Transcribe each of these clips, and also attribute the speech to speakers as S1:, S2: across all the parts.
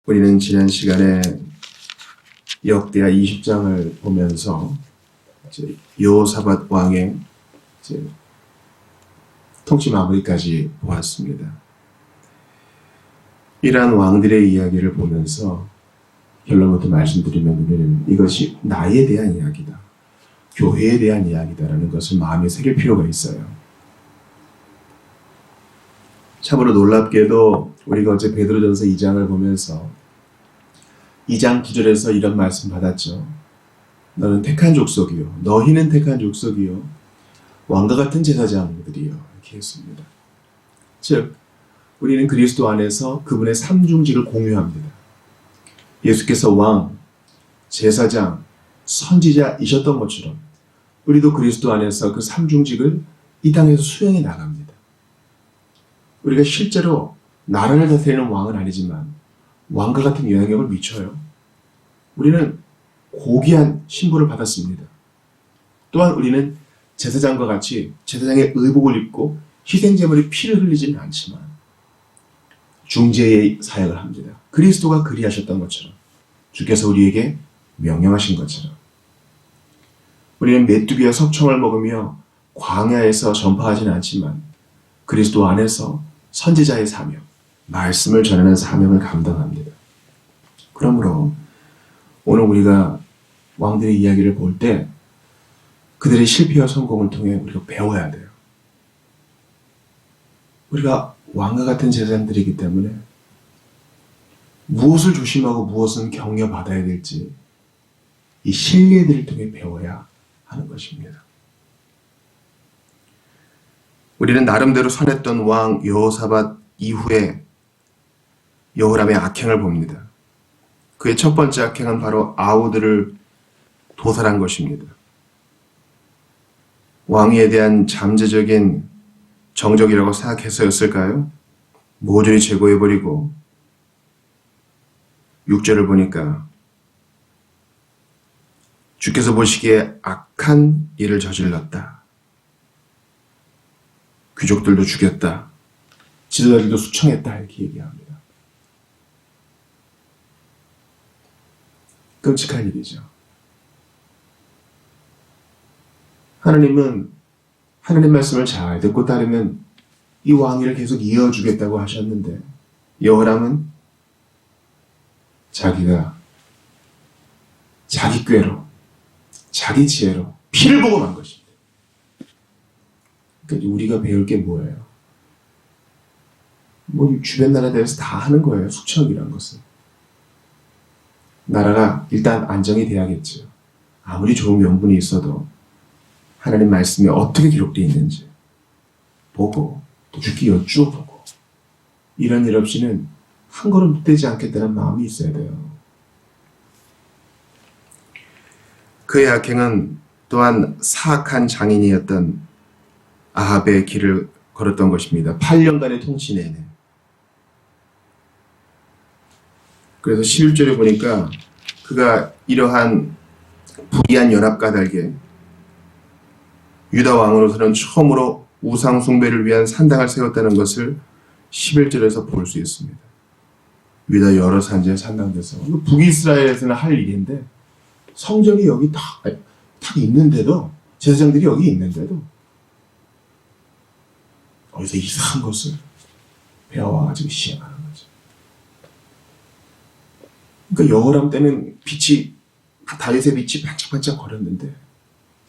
S1: 우리는 지난 시간에 역대하 20장을 보면서 여호사밧 왕의 통치 마무리까지 보았습니다. 이러한 왕들의 이야기를 보면서 결론부터 말씀드리면 우리는 이것이 나에 대한 이야기다, 교회에 대한 이야기다라는 것을 마음에 새길 필요가 있어요. 참으로 놀랍게도 우리가 어제 베드로전서 2장을 보면서 2장 9절에서 이런 말씀 받았죠. 너는 택한 족속이요, 너희는 택한 족속이요, 왕과 같은 제사장들이요, 이렇게 했습니다. 즉 우리는 그리스도 안에서 그분의 삼중직을 공유합니다. 예수께서 왕, 제사장, 선지자이셨던 것처럼 우리도 그리스도 안에서 그 삼중직을 이 땅에서 수행해 나갑니다. 우리가 실제로 나라를 다스리는 왕은 아니지만 왕과 같은 영향력을 미쳐요. 우리는 고귀한 신분을 받았습니다. 또한 우리는 제사장과 같이 제사장의 의복을 입고 희생제물의 피를 흘리지는 않지만 중재의 사역을 합니다. 그리스도가 그리하셨던 것처럼, 주께서 우리에게 명령하신 것처럼 우리는 메뚜기와 석청을 먹으며 광야에서 전파하지는 않지만 그리스도 안에서 선지자의 사명, 말씀을 전하는 사명을 감당합니다. 그러므로 오늘 우리가 왕들의 이야기를 볼 때 그들의 실패와 성공을 통해 우리가 배워야 돼요. 우리가 왕과 같은 제사장들이기 때문에 무엇을 조심하고 무엇은 격려받아야 될지 이 신뢰들을 통해 배워야 하는 것입니다. 우리는 나름대로 선했던 왕 여호사밧 이후에 여호람의 악행을 봅니다. 그의 첫 번째 악행은 바로 아우들을 도살한 것입니다. 왕위에 대한 잠재적인 정적이라고 생각해서였을까요? 모조리 제거해버리고 6절을 보니까 주께서 보시기에 악한 일을 저질렀다. 귀족들도 죽였다. 지도자들도 수청했다. 이렇게 얘기합니다. 끔찍한 일이죠. 하나님은 하나님 말씀을 잘 듣고 따르면 이 왕위를 계속 이어주겠다고 하셨는데 여호람은 자기가 자기 꾀로, 자기 지혜로 피를 보고 만 것입니다. 그러니까 우리가 배울 게 뭐예요? 주변 나라에 대해서 다 하는 거예요. 숙청이란 것은. 나라가 일단 안정이 돼야겠죠. 아무리 좋은 명분이 있어도 하나님 말씀에 어떻게 기록되어 있는지 보고 또 죽기 여쭈어보고 이런 일 없이는 한 걸음 떼지 않겠다는 마음이 있어야 돼요. 그의 악행은 또한 사악한 장인이었던 아합의 길을 걸었던 것입니다. 8년간의 통치 내내. 그래서 11절에 보니까 그가 이러한 불의한 연합 까닭에 유다 왕으로서는 처음으로 우상 숭배를 위한 산당을 세웠다는 것을 11절에서 볼 수 있습니다. 유다 여러 산지에 산당돼서 북이스라엘에서는 할 일인데 성전이 여기 딱 있는데도, 제사장들이 여기 있는데도 어디서 이상한 것을 배워와가지고 시행하는 거죠. 그러니까 여호람 때는 다윗의 빛이 반짝반짝 거렸는데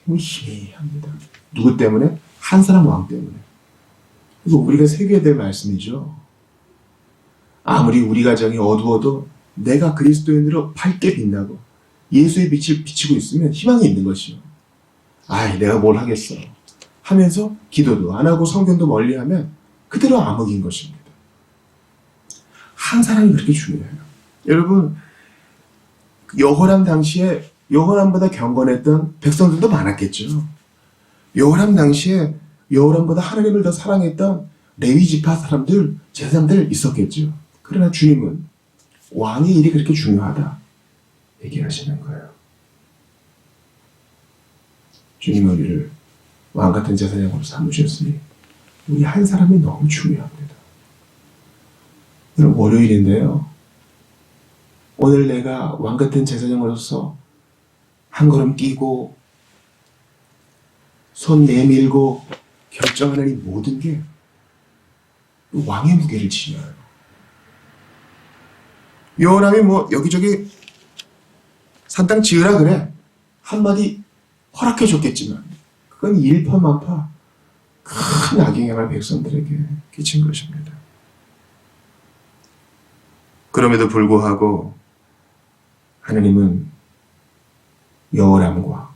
S1: 희미합니다. 누구 때문에? 한 사람 왕 때문에. 그래서 우리가 새겨야 될 말씀이죠. 아무리 우리 가정이 어두워도 내가 그리스도인으로 밝게 빛나고 예수의 빛을 비치고 있으면 희망이 있는 것이요. 내가 뭘 하겠어 하면서 기도도 안 하고 성경도 멀리하면 그대로 암흑인 것입니다. 한 사람이 그렇게 중요해요. 여러분, 여호람 당시에 여호람보다 경건했던 백성들도 많았겠죠. 여호람 당시에 여호람보다 하나님을 더 사랑했던 레위 지파 사람들, 제사장들 있었겠죠. 그러나 주님은 왕의 일이 그렇게 중요하다 얘기하시는 거예요. 주님은 우리를 왕 같은 제사장으로 삼으셨으니 우리 한 사람이 너무 중요합니다. 오늘 월요일인데요. 오늘 내가 왕같은 제사장으로서 한 걸음 뛰고 손 내밀고 결정하는 이 모든 게 왕의 무게를 지녀요. 여호람이 뭐 여기저기 산땅 지으라 그래 한마디 허락해 줬겠지만 그건 일파만파 큰 악영향을 백성들에게 끼친 것입니다. 그럼에도 불구하고 하나님은 여호람과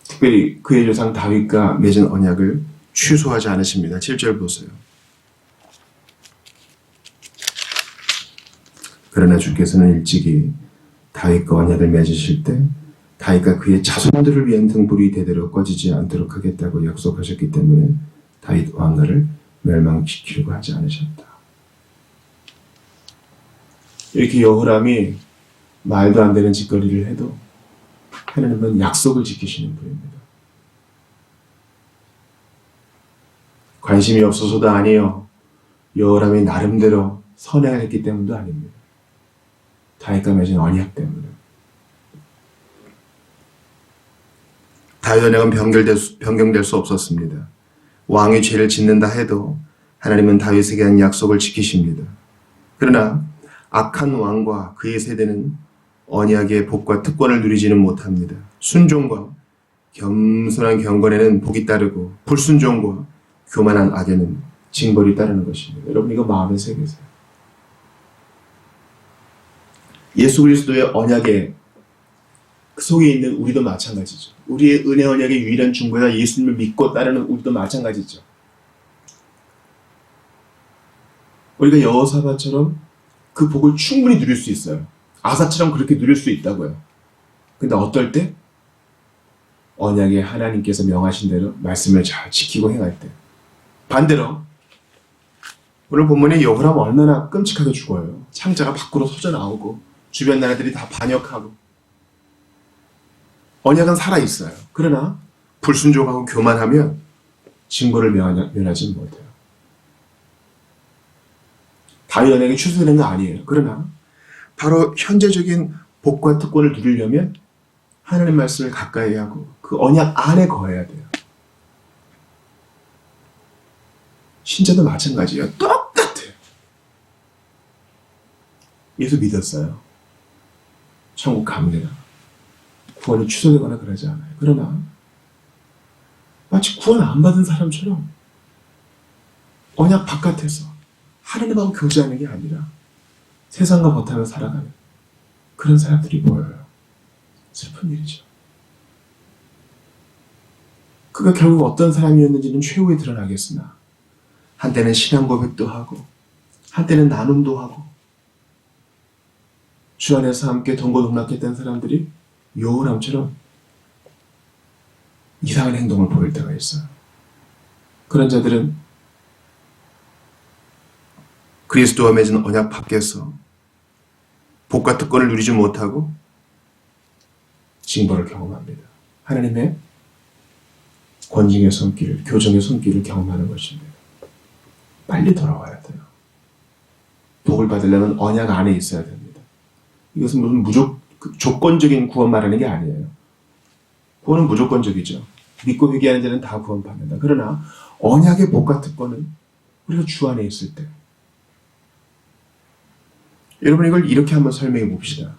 S1: 특별히 그의 조상 다윗과 맺은 언약을 취소하지 않으십니다. 7절 보세요. 그러나 주께서는 일찍이 다윗과 언약을 맺으실 때 다윗과 그의 자손들을 위한 등불이 대대로 꺼지지 않도록 하겠다고 약속하셨기 때문에 다윗 왕가를 멸망시키려고 하지 않으셨다. 이렇게 여호람이 말도 안 되는 짓거리를 해도 하나님은 약속을 지키시는 분입니다. 관심이 없어서도 아니에요. 여호람이 나름대로 선행을 했기 때문도 아닙니다. 다윗과 맺은 언약 때문에. 다윗 언약은 변경될 수 없었습니다. 왕이 죄를 짓는다 해도 하나님은 다윗에게 한 약속을 지키십니다. 그러나 악한 왕과 그의 세대는 언약의 복과 특권을 누리지는 못합니다. 순종과 겸손한 경건에는 복이 따르고 불순종과 교만한 악에는 징벌이 따르는 것입니다. 여러분 이거 마음에 새기세요. 예수 그리스도의 언약의 그 속에 있는 우리도 마찬가지죠. 우리의 은혜 언약의 유일한 중보자 예수님을 믿고 따르는 우리도 마찬가지죠. 우리가 여호사밧처럼 그 복을 충분히 누릴 수 있어요. 아사처럼 그렇게 누릴 수 있다고요. 근데 어떨 때? 언약의 하나님께서 명하신 대로 말씀을 잘 지키고 행할 때. 반대로 오늘 본문에 여호람 얼마나 끔찍하게 죽어요. 창자가 밖으로 솟아 나오고 주변 나라들이 다 반역하고 언약은 살아있어요. 그러나 불순종하고 교만하면 징벌을 면하지 못해요. 다윗 언약이 취소되는 거 아니에요. 그러나 바로 현재적인 복과 특권을 누리려면 하나님 말씀을 가까이 하고 그 언약 안에 거해야 돼요. 신자도 마찬가지예요. 똑같아요. 예수 믿었어요. 천국 갑니다. 구원이 취소되거나 그러지 않아요. 그러나 마치 구원 안 받은 사람처럼 언약 바깥에서 하나님하고 교제하는 게 아니라 세상과 버타며 살아가는 그런 사람들이 보여요. 슬픈 일이죠. 그가 결국 어떤 사람이었는지는 최후에 드러나겠으나 한때는 신앙 고백도 하고 한때는 나눔도 하고 주 안에서 함께 동고동락했던 사람들이 여호람처럼 이상한 행동을 보일 때가 있어요. 그런 자들은 그리스도와 맺은 언약 밖에서 복과 특권을 누리지 못하고 징벌을 경험합니다. 하나님의 권징의 손길, 교정의 손길을 경험하는 것입니다. 빨리 돌아와야 돼요. 복을 받으려면 언약 안에 있어야 됩니다. 이것은 무슨 조건적인 구원 말하는 게 아니에요. 구원은 무조건적이죠. 믿고 회개하는 자는 다 구원받는다. 그러나 언약의 복과 특권은 우리가 주 안에 있을 때. 여러분 이걸 이렇게 한번 설명해 봅시다.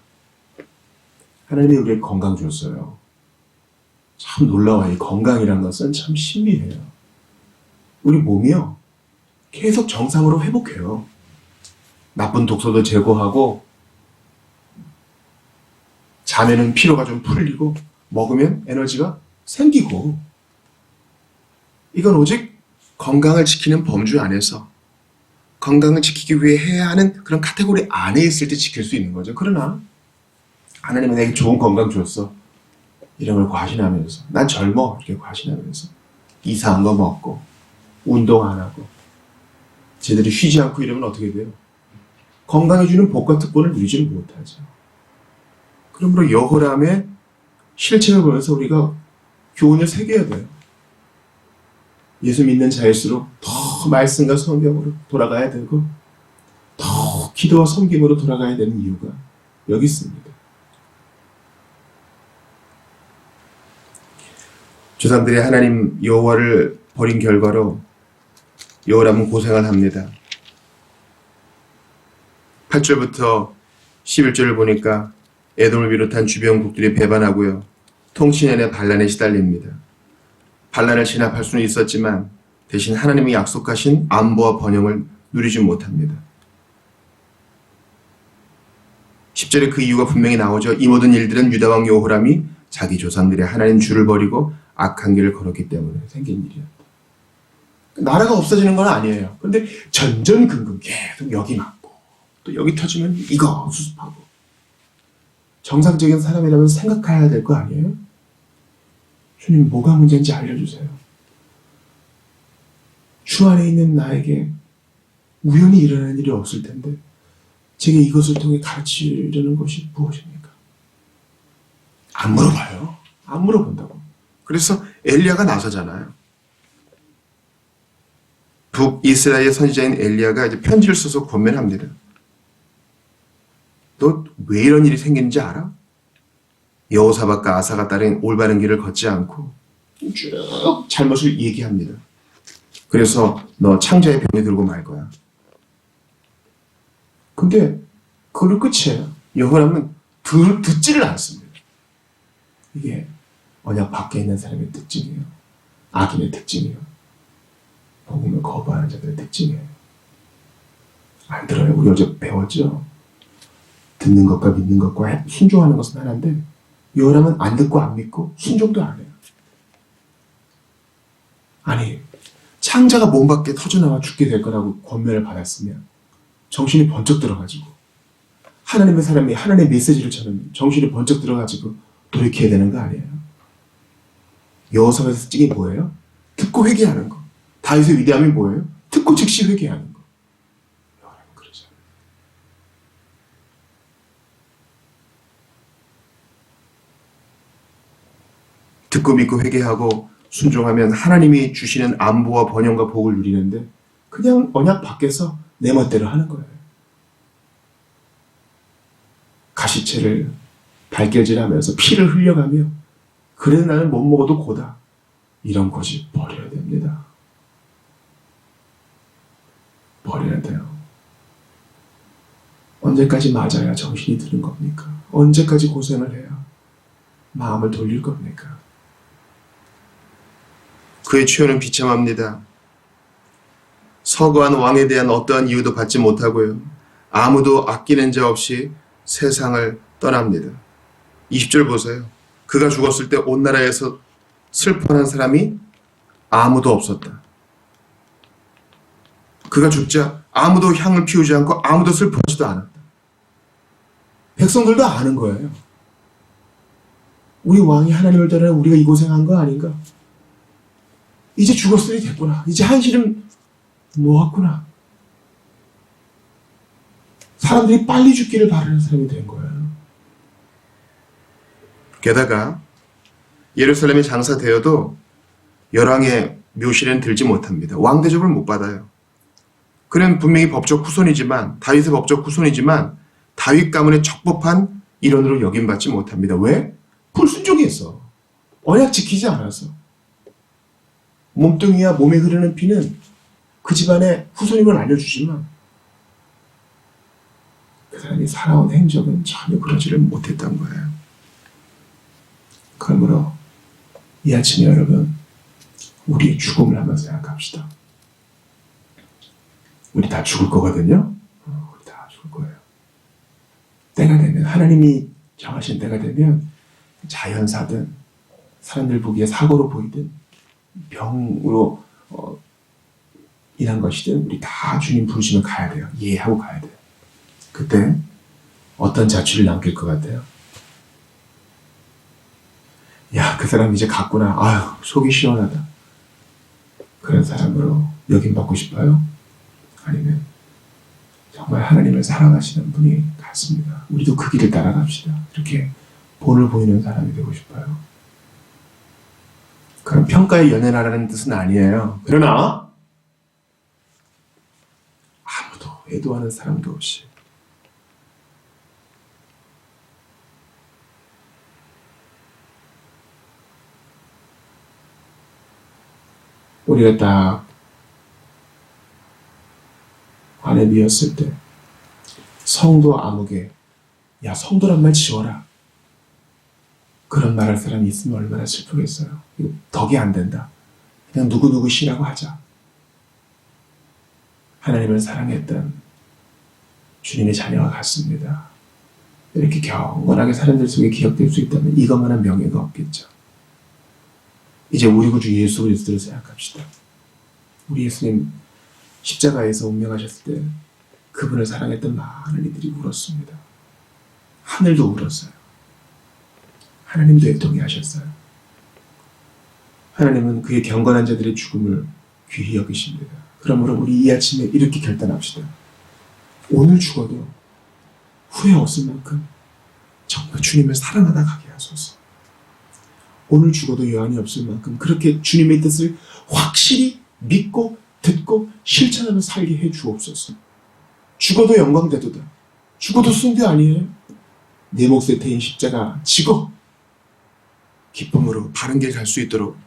S1: 하나님이 우리에게 건강 줬어요. 참 놀라워요. 이 건강이란 것은 참 신비해요. 우리 몸이요. 계속 정상으로 회복해요. 나쁜 독소도 제거하고 자면은 피로가 좀 풀리고 먹으면 에너지가 생기고 이건 오직 건강을 지키는 범주 안에서 건강을 지키기 위해 해야 하는 그런 카테고리 안에 있을 때 지킬 수 있는 거죠. 그러나 하나님은 내게 좋은 건강 줬어. 이런 걸 과신하면서 난 젊어 이렇게 과신하면서 이상한 거 먹고 운동 안 하고 제대로 쉬지 않고 이러면 어떻게 돼요? 건강해주는 복과 특권을 누리지는 못하죠. 그러므로 여호람의 실체를 보면서 우리가 교훈을 새겨야 돼요. 예수 믿는 자일수록 더 말씀과 성경으로 돌아가야 되고 더 기도와 섬김으로 돌아가야 되는 이유가 여기 있습니다. 조상들이 하나님 여호와를 버린 결과로 여호람은 고생을 합니다. 8절부터 11절을 보니까 에돔을 비롯한 주변국들이 배반하고요. 통치년의 반란에 시달립니다. 반란을 진압할 수는 있었지만 대신 하나님이 약속하신 안보와 번영을 누리지 못합니다. 10절에 그 이유가 분명히 나오죠. 이 모든 일들은 유다왕 여호람이 자기 조상들의 하나님 주를 버리고 악한 길을 걸었기 때문에 생긴 일이었다. 나라가 없어지는 건 아니에요. 그런데 전전긍긍 계속 여기 맞고 또 여기 터지면 이거 수습하고. 정상적인 사람이라면 생각해야 될 거 아니에요? 주님, 뭐가 문제인지 알려주세요. 주 안에 있는 나에게 우연히 일어나는 일이 없을 텐데 제게 이것을 통해 가르치려는 것이 무엇입니까? 안 물어봐요. 안 물어본다고. 그래서 엘리야가 나서잖아요. 북이스라엘 선지자인 엘리야가 이제 편지를 써서 권면합니다. 너 왜 이런 일이 생긴지 알아? 여호사밧과 아사가 따른 올바른 길을 걷지 않고 쭉 잘못을 얘기합니다. 그래서 너 창자의 병이 들고 말 거야. 근데 그걸로 끝이에요. 여호람은 듣지를 않습니다. 이게 언약 밖에 있는 사람의 특징이에요. 악인의 특징이에요. 복음을 거부하는 자들의 특징이에요. 안 들어요. 우리 어제 배웠죠? 듣는 것과 믿는 것과 순종하는 것은 하나인데 여호람은 안 듣고 안 믿고 순종도 안 해요. 아니, 창자가 몸 밖에 터져나와 죽게 될 거라고 권면을 받았으면 정신이 번쩍 들어가지고 하나님의 사람이 하나님의 메시지를 전하면 정신이 번쩍 들어가지고 돌이켜야 되는 거 아니에요? 여호사밧에서 찍이 뭐예요? 듣고 회개하는 거. 다윗의 위대함이 뭐예요? 듣고 즉시 회개하는 거. 여호람은 그러죠. 듣고 믿고 회개하고 순종하면 하나님이 주시는 안보와 번영과 복을 누리는데 그냥 언약 밖에서 내 멋대로 하는 거예요. 가시채를 발길질하면서 피를 흘려가며 그래 나는 못 먹어도 고다. 이런 고집 버려야 됩니다. 버려야 돼요. 언제까지 맞아야 정신이 드는 겁니까? 언제까지 고생을 해야 마음을 돌릴 겁니까? 그의 최후는 비참합니다. 서거한 왕에 대한 어떠한 이유도 받지 못하고요. 아무도 아끼는 자 없이 세상을 떠납니다. 20절 보세요. 그가 죽었을 때 온 나라에서 슬퍼하는 사람이 아무도 없었다. 그가 죽자 아무도 향을 피우지 않고 아무도 슬퍼하지도 않았다. 백성들도 아는 거예요. 우리 왕이 하나님을 떠나 우리가 이 고생한 거 아닌가? 이제 죽었으니 됐구나. 이제 한시름 놓았구나. 사람들이 빨리 죽기를 바라는 사람이 된 거예요. 게다가 예루살렘에 장사되어도 열왕의 묘실에는 들지 못합니다. 왕 대접을 못 받아요. 그는 분명히 법적 후손이지만 다윗의 법적 후손이지만 다윗 가문의 적법한 일원으로 여김받지 못합니다. 왜? 불순종했어. 언약 지키지 않아서. 몸뚱이와 몸에 흐르는 피는 그 집안의 후손임을 알려주지만 그 사람이 살아온 행적은 전혀 그러지를 못했던 거예요. 그러므로 이 아침에 여러분, 우리의 죽음을 한번 생각합시다. 우리 다 죽을 거거든요. 우리 다 죽을 거예요. 때가 되면, 하나님이 정하신 때가 되면 자연사든 사람들 보기에 사고로 보이든 병으로 인한 것이든 우리 다 주님 부르시면 가야 돼요. 이해하고 가야 돼요. 그때 어떤 자취를 남길 것 같아요? 야, 그 사람 이제 갔구나. 아유, 속이 시원하다. 그런 사람으로 여김받고 싶어요? 아니면 정말 하나님을 사랑하시는 분이 같습니다. 우리도 그 길을 따라갑시다. 이렇게 본을 보이는 사람이 되고 싶어요. 그럼 평가에 연연하라는 뜻은 아니에요. 그러나 아무도 애도하는 사람도 없이 우리가 딱 안에 미었을 때 성도 암흑에 야 성도란 말 지워라 그런 말할 사람이 있으면 얼마나 슬프겠어요. 이거 덕이 안 된다. 그냥 누구누구 씨라고 하자. 하나님을 사랑했던 주님의 자녀가 같습니다. 이렇게 경건하게 사람들 속에 기억될 수 있다면 이것만한 명예가 없겠죠. 이제 우리 구주 예수 그리스도를 생각합시다. 우리 예수님 십자가에서 운명하셨을 때 그분을 사랑했던 많은 이들이 울었습니다. 하늘도 울었어요. 하나님도 애통해 하셨어요. 하나님은 그의 경건한 자들의 죽음을 귀히 여기십니다. 그러므로 우리 이 아침에 이렇게 결단합시다. 오늘 죽어도 후회 없을 만큼 정말 주님을 사랑하다 가게 하소서. 오늘 죽어도 여한이 없을 만큼 그렇게 주님의 뜻을 확실히 믿고 듣고 실천하며 살게 해 주옵소서. 죽어도 영광되도다. 죽어도 순교 아니에요. 내 몫의 태인 십자가 지고 기쁨으로 바른 길 갈 수 있도록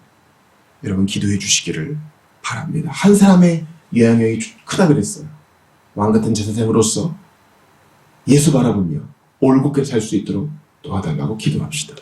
S1: 여러분 기도해 주시기를 바랍니다. 한 사람의 요양형이 크다 그랬어요. 왕같은 제사장으로서 예수 바라보며 올곧게 살 수 있도록 도와달라고 기도합시다.